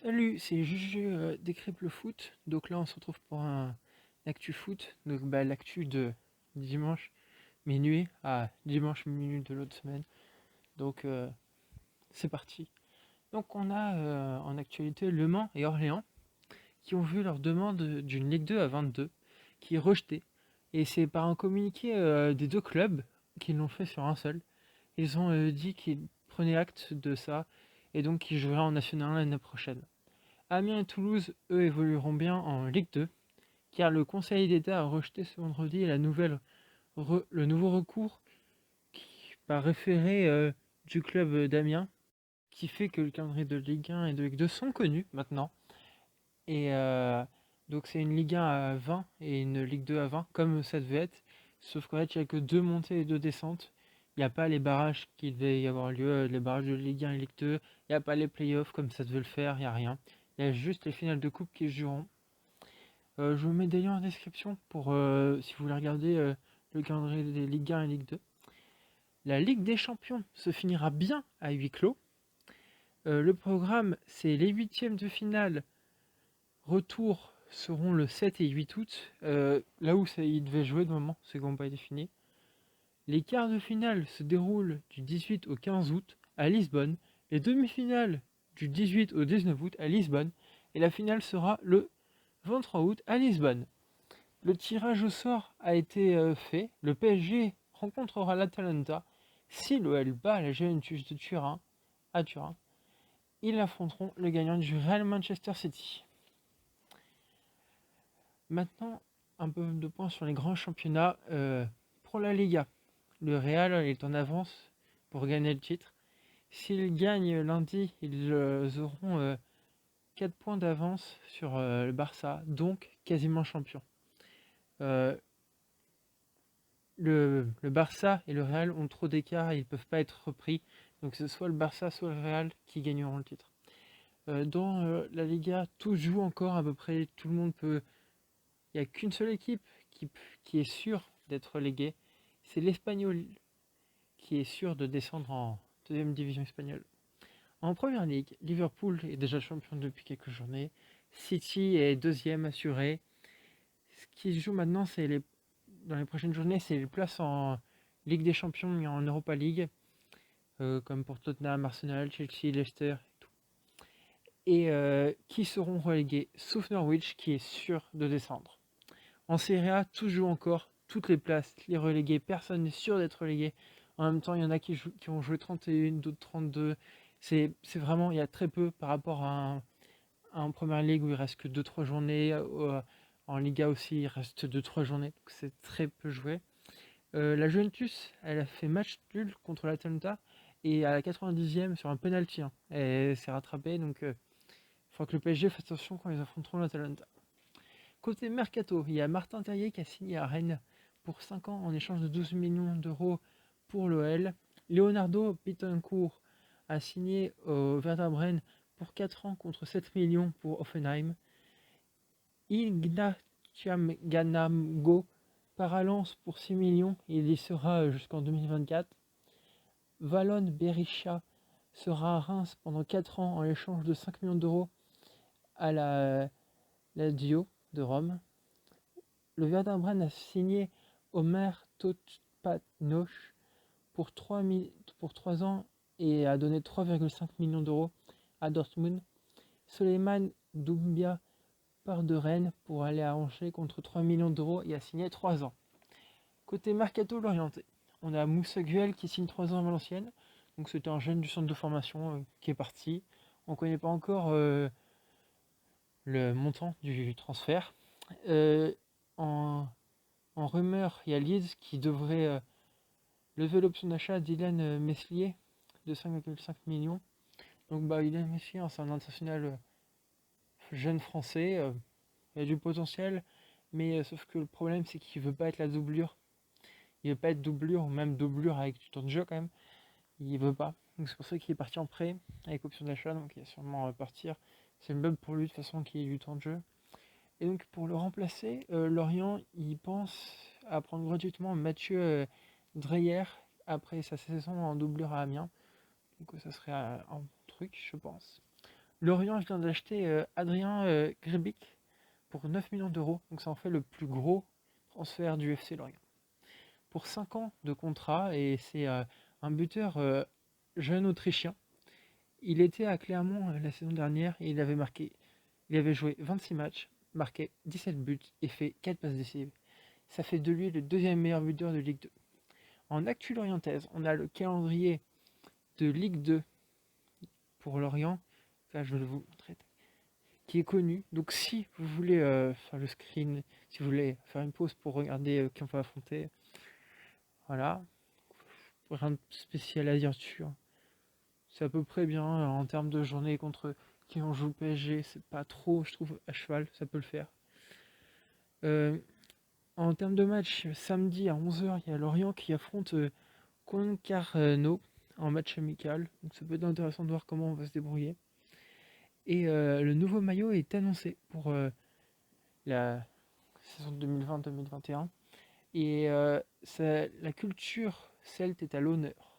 Salut, c'est Juju Décrypte le foot. Donc là, on se retrouve pour un actu foot. Donc l'actu de dimanche minuit à dimanche minuit de l'autre semaine. Donc c'est parti. Donc on a en actualité Le Mans et Orléans qui ont vu leur demande d'une Ligue 2 à 22 qui est rejetée. Et c'est par un communiqué des deux clubs qu'ils l'ont fait sur un seul. Ils ont dit qu'ils prenaient acte de ça et donc qu'ils joueraient en National 1 l'année prochaine. Amiens et Toulouse, eux, évolueront bien en Ligue 2, car le Conseil d'État a rejeté ce vendredi le nouveau recours par référé du club d'Amiens, qui fait que le calendrier de Ligue 1 et de Ligue 2 sont connus maintenant. Et donc c'est une Ligue 1 à 20 et une Ligue 2 à 20, comme ça devait être. Sauf qu'en fait, il n'y a que deux montées et deux descentes. Il n'y a pas les barrages qui devaient y avoir lieu, les barrages de Ligue 1 et Ligue 2. Il n'y a pas les playoffs comme ça devait le faire, il n'y a rien. Il y a juste les finales de coupe qui se joueront. Je vous mets des liens en description pour si vous voulez regarder le calendrier des Ligue 1 et Ligue 2. La Ligue des Champions se finira bien à huis clos. Le programme, c'est les huitièmes de finale. Retour seront le 7 et 8 août. Là où ils devaient jouer de moment, c'est qu'on n'a pas été fini. Les quarts de finale se déroulent du 18 au 15 août à Lisbonne. Les demi-finales du 18 au 19 août à Lisbonne. Et la finale sera le 23 août à Lisbonne. Le tirage au sort a été fait. Le PSG rencontrera l'Atalanta. Si l'OL bat la Juventus de Turin à Turin, ils affronteront le gagnant du Real Manchester City. Maintenant, un peu de points sur les grands championnats. Pour la Liga, le Real est en avance pour gagner le titre. S'ils gagnent lundi, ils auront 4 points d'avance sur le Barça, donc quasiment champion. Euh, le Barça et le Real ont trop d'écart et ils ne peuvent pas être repris. Donc c'est soit le Barça, soit le Real qui gagneront le titre. Dans la Liga, tout joue encore à peu près. Tout le monde peut. Il n'y a qu'une seule équipe qui est sûre d'être reléguée. C'est l'Espagnol qui est sûr de descendre en deuxième division espagnole. En première ligue, Liverpool est déjà champion depuis quelques journées. City est deuxième assuré. Ce qui se joue maintenant, dans les prochaines journées, c'est les places en Ligue des Champions et en Europa League, comme pour Tottenham, Arsenal, Chelsea, Leicester et tout. Et qui seront relégués, sauf Norwich qui est sûr de descendre. En Serie A, tout joue encore, toutes les places, les relégués, personne n'est sûr d'être relégué. En même temps, il y en a qui ont joué 31, d'autres 32. C'est vraiment, il y a très peu par rapport à en première ligue où il reste que 2-3 journées. En Liga aussi, il reste 2-3 journées. Donc c'est très peu joué. La Juventus, elle a fait match nul contre l'Atalanta et à la 90e sur un penalty. Elle s'est rattrapée, donc il faut que le PSG fasse attention quand ils affronteront l'Atalanta. Côté Mercato, il y a Martin Terrier qui a signé à Rennes pour 5 ans en échange de 12 millions d'euros pour l'OL. Leonardo Bittencourt a signé au Werder Bremen pour 4 ans contre 7 millions pour Offenheim. Ignatiam Ganamgo part à Lens pour 6 millions, il y sera jusqu'en 2024. Valon Berisha sera à Reims pendant 4 ans en échange de 5 millions d'euros à la Lazio de Rome. Le Werder Bremen a signé Omer Topanoch pour 3 ans et a donné 3,5 millions d'euros à Dortmund. Souleymane Doumbia part de Rennes pour aller à Angers contre 3 millions d'euros et a signé 3 ans. Côté Mercato l'orienté, on a Moussa Guel qui signe 3 ans à Valenciennes. Donc c'était un jeune du centre de formation qui est parti. On ne connaît pas encore le montant du transfert. En rumeur, il y a Leeds qui devrait lever l'option d'achat d'Ilan Meslier de 5,5 millions. Donc Ilan Meslier, c'est un international jeune français. Il a du potentiel, mais sauf que le problème, c'est qu'il veut pas être la doublure. Il veut pas être doublure, ou même doublure avec du temps de jeu quand même. Il veut pas. Donc c'est pour ça qu'il est parti en prêt avec option d'achat, donc il va sûrement partir. C'est une bonne pour lui de toute façon qu'il ait du temps de jeu. Et donc pour le remplacer, Lorient il pense à prendre gratuitement Mathieu Dreyer après sa saison en doublure à Amiens. Donc ça serait un truc, je pense. Lorient vient d'acheter Adrien Grbic pour 9 millions d'euros, donc ça en fait le plus gros transfert du FC Lorient. Pour 5 ans de contrat, et c'est un buteur jeune autrichien. Il était à Clermont la saison dernière et il avait joué 26 matchs, marqué 17 buts et fait 4 passes décisives. Ça fait de lui le deuxième meilleur buteur de Ligue 2. En actu lorientaise, on a le calendrier de Ligue 2 pour Lorient. Là, je vais vous montrer, qui est connu. Donc, si vous voulez faire le screen, si vous voulez faire une pause pour regarder qui on va affronter, voilà. Rien de spécial à dire dessus, hein. C'est à peu près bien en termes de journée contre qui on joue le PSG. C'est pas trop, je trouve, à cheval, ça peut le faire. Euh, En termes de match, samedi à 11 h, il y a Lorient qui affronte Concarneau en match amical. Donc ça peut être intéressant de voir comment on va se débrouiller. Et le nouveau maillot est annoncé pour la saison 2020-2021. Et la culture celte est à l'honneur.